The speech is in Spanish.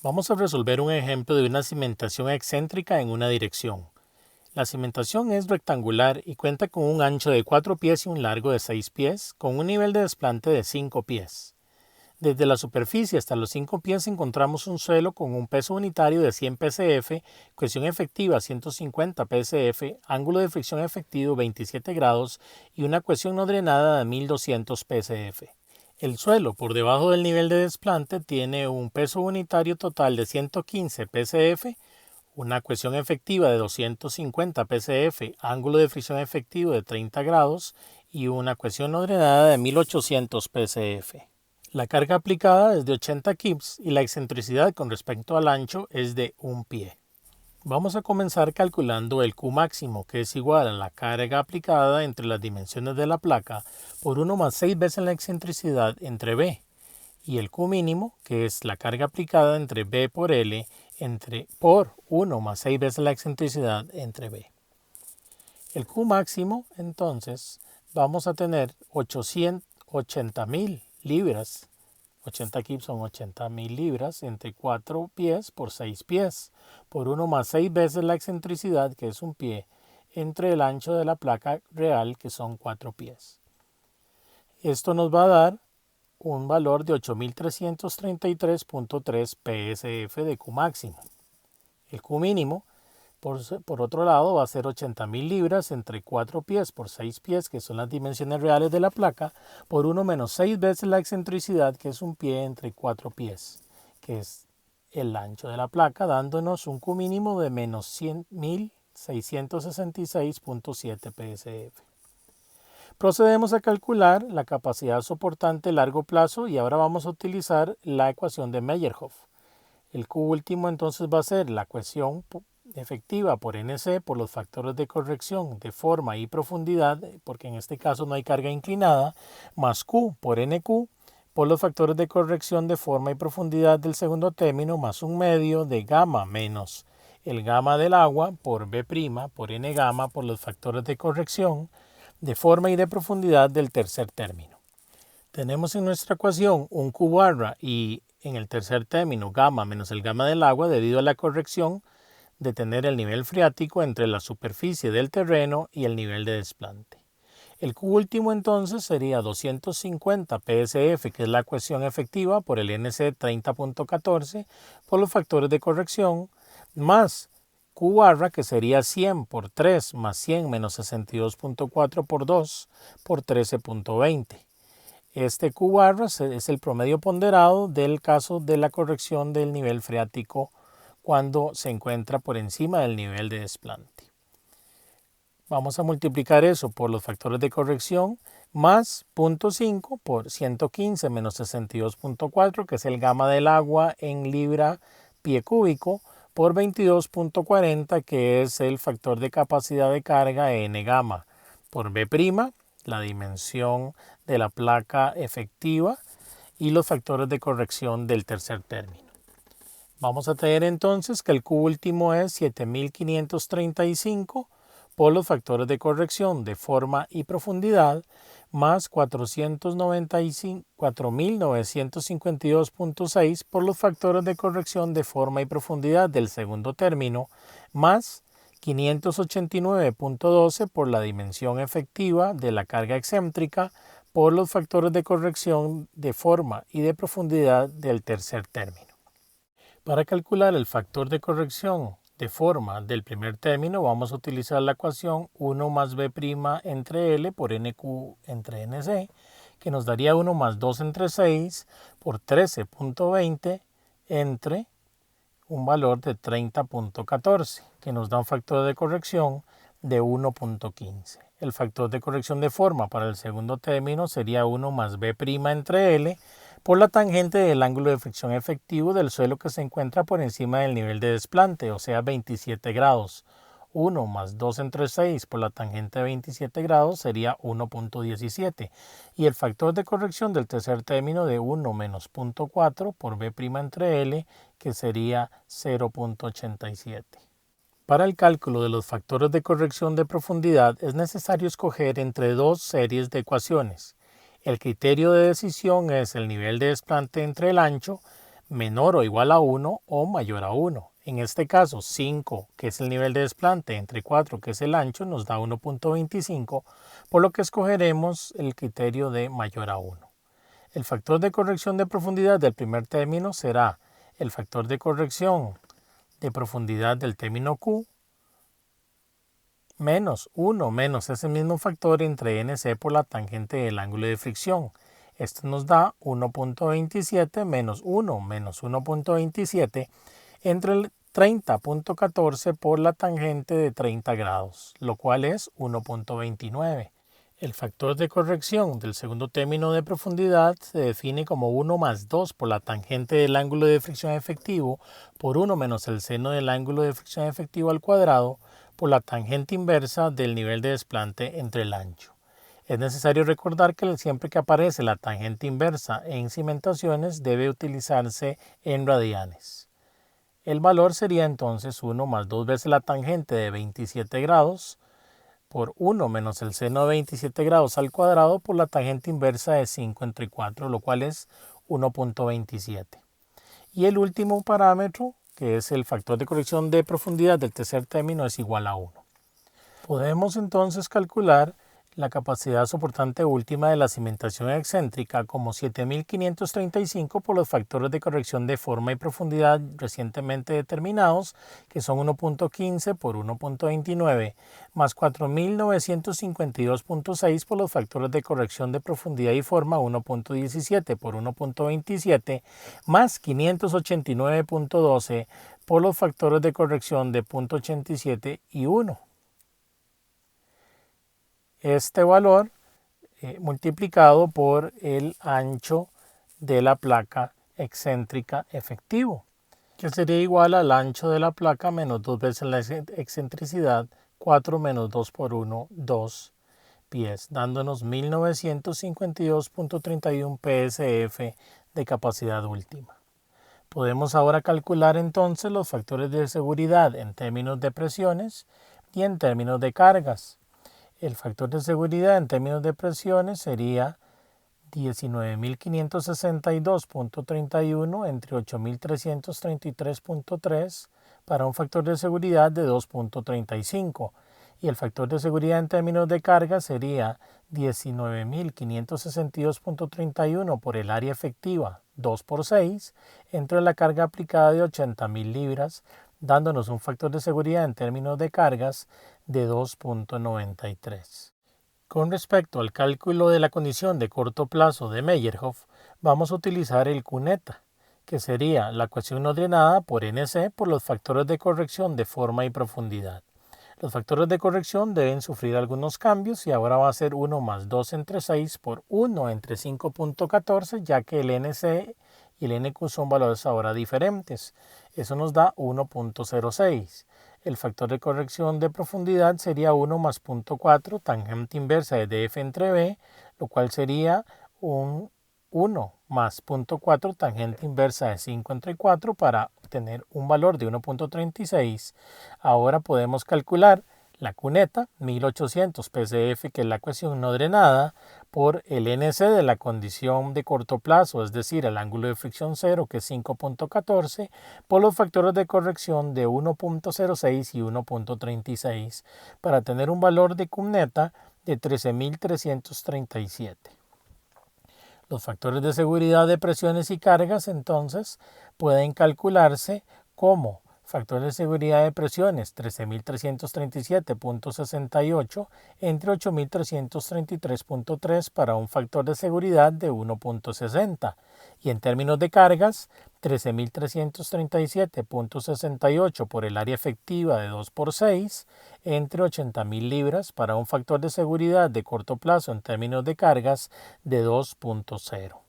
Vamos a resolver un ejemplo de una cimentación excéntrica en una dirección. La cimentación es rectangular y cuenta con un ancho de 4 pies y un largo de 6 pies, con un nivel de desplante de 5 pies. Desde la superficie hasta los 5 pies encontramos un suelo con un peso unitario de 100 psf, cohesión efectiva 150 psf, ángulo de fricción efectivo 27 grados y una cohesión no drenada de 1200 psf. El suelo por debajo del nivel de desplante tiene un peso unitario total de 115 psf, una cohesión efectiva de 250 psf, ángulo de fricción efectivo de 30 grados y una cohesión no drenada de 1800 psf. La carga aplicada es de 80 kips y la excentricidad con respecto al ancho es de 1 pie. Vamos a comenzar calculando el Q máximo, que es igual a la carga aplicada entre las dimensiones de la placa por 1 más 6 veces la excentricidad entre B, y el Q mínimo, que es la carga aplicada entre B por L por 1 más 6 veces la excentricidad entre B. El Q máximo, entonces, vamos a tener 80.000 libras. 80 kips son 80.000 libras entre 4 pies por 6 pies, por 1 más 6 veces la excentricidad, que es 1 pie, entre el ancho de la placa real, que son 4 pies. Esto nos va a dar un valor de 8.333.3 psf de Q máximo. El Q mínimo, por otro lado, va a ser 80.000 libras entre 4 pies por 6 pies, que son las dimensiones reales de la placa, por 1 menos 6 veces la excentricidad, que es 1 pie entre 4 pies, que es el ancho de la placa, dándonos un Q mínimo de menos 100.666.7 psf. Procedemos a calcular la capacidad soportante a largo plazo y ahora vamos a utilizar la ecuación de Meyerhof. El Q último entonces va a ser la cohesión efectiva por NC por los factores de corrección de forma y profundidad, porque en este caso no hay carga inclinada, más Q por NQ por los factores de corrección de forma y profundidad del segundo término, más un medio de gamma menos el gamma del agua por B' por N gamma por los factores de corrección de forma y de profundidad del tercer término. Tenemos en nuestra ecuación un Q barra y en el tercer término gamma menos el gamma del agua debido a la corrección de tener el nivel freático entre la superficie del terreno y el nivel de desplante. El Q último entonces sería 250 psf, que es la cohesión efectiva por el NC 30.14 por los factores de corrección, más Q barra, que sería 100 por 3 más 100 menos 62.4 por 2 por 13.20. Este Q barra es el promedio ponderado del caso de la corrección del nivel freático cuando se encuentra por encima del nivel de desplante. Vamos a multiplicar eso por los factores de corrección más 0.5 por 115 menos 62.4, que es el gamma del agua en libra pie cúbico, por 22.40, que es el factor de capacidad de carga N gamma, por B', la dimensión de la placa efectiva, y los factores de corrección del tercer término. Vamos a tener entonces que el Q último es 7.535 por los factores de corrección de forma y profundidad, más 4.952.6 por los factores de corrección de forma y profundidad del segundo término, más 589.12 por la dimensión efectiva de la carga excéntrica por los factores de corrección de forma y de profundidad del tercer término. Para calcular el factor de corrección de forma del primer término vamos a utilizar la ecuación 1 más B' entre L por NQ entre NC, que nos daría 1 más 2 entre 6 por 13.20 entre un valor de 30.14, que nos da un factor de corrección de 1.15. El factor de corrección de forma para el segundo término sería 1 más B' entre L por la tangente del ángulo de fricción efectivo del suelo que se encuentra por encima del nivel de desplante, o sea 27 grados. 1 más 2 entre 6 por la tangente de 27 grados sería 1.17 y el factor de corrección del tercer término de 1 menos 0.4 por B' entre L, que sería 0.87. Para el cálculo de los factores de corrección de profundidad es necesario escoger entre dos series de ecuaciones. El criterio de decisión es el nivel de desplante entre el ancho menor o igual a 1 o mayor a 1. En este caso, 5, que es el nivel de desplante, entre 4, que es el ancho, nos da 1.25, por lo que escogeremos el criterio de mayor a 1. El factor de corrección de profundidad del primer término será el factor de corrección de profundidad del término Q menos 1 menos ese mismo factor entre NC por la tangente del ángulo de fricción. Esto nos da 1.27 menos 1 menos 1.27 entre el 30.14 por la tangente de 30 grados, lo cual es 1.29. El factor de corrección del segundo término de profundidad se define como 1 más 2 por la tangente del ángulo de fricción efectivo por 1 menos el seno del ángulo de fricción efectivo al cuadrado por la tangente inversa del nivel de desplante entre el ancho. Es necesario recordar que siempre que aparece la tangente inversa en cimentaciones debe utilizarse en radianes. El valor sería entonces 1 más 2 veces la tangente de 27 grados por 1 menos el seno de 27 grados al cuadrado por la tangente inversa de 5 entre 4, lo cual es 1.27. Y el último parámetro, que es el factor de corrección de profundidad del tercer término, es igual a 1. Podemos entonces calcular la capacidad soportante última de la cimentación excéntrica como 7535 por los factores de corrección de forma y profundidad recientemente determinados, que son 1.15 por 1.29, más 4952.6 por los factores de corrección de profundidad y forma 1.17 por 1.27, más 589.12 por los factores de corrección de 0.87 y 1. Este valor multiplicado por el ancho de la placa excéntrica efectivo, que sería igual al ancho de la placa menos 2 veces la excentricidad, 4 menos 2 por 1, 2 pies, dándonos 1952.31 PSF de capacidad última. Podemos ahora calcular entonces los factores de seguridad en términos de presiones y en términos de cargas. El factor de seguridad en términos de presiones sería 19.562.31 entre 8.333.3 para un factor de seguridad de 2.35. Y el factor de seguridad en términos de carga sería 19.562.31 por el área efectiva 2 por 6 entre la carga aplicada de 80.000 libras, dándonos un factor de seguridad en términos de cargas de 2.93. Con respecto al cálculo de la condición de corto plazo de Meyerhof, vamos a utilizar el cuneta, que sería la ecuación no drenada por NC por los factores de corrección de forma y profundidad. Los factores de corrección deben sufrir algunos cambios y ahora va a ser 1 más 2 entre 6 por 1 entre 5.14, ya que el NC y el NQ son valores ahora diferentes. Eso nos da 1.06. El factor de corrección de profundidad sería 1 más 0.4 tangente inversa de df entre b, lo cual sería un 1 más 0.4 tangente inversa de 5 entre 4 para obtener un valor de 1.36. Ahora podemos calcular la cuneta, 1800 PCF, que es la ecuación no drenada, por el NC de la condición de corto plazo, es decir, el ángulo de fricción cero, que es 5.14, por los factores de corrección de 1.06 y 1.36, para tener un valor de cuneta de 13.337. Los factores de seguridad de presiones y cargas entonces pueden calcularse como factor de seguridad de presiones 13.337.68 entre 8.333.3 para un factor de seguridad de 1.60 y en términos de cargas 13.337.68 por el área efectiva de 2 por 6 entre 80.000 libras para un factor de seguridad de corto plazo en términos de cargas de 2.0.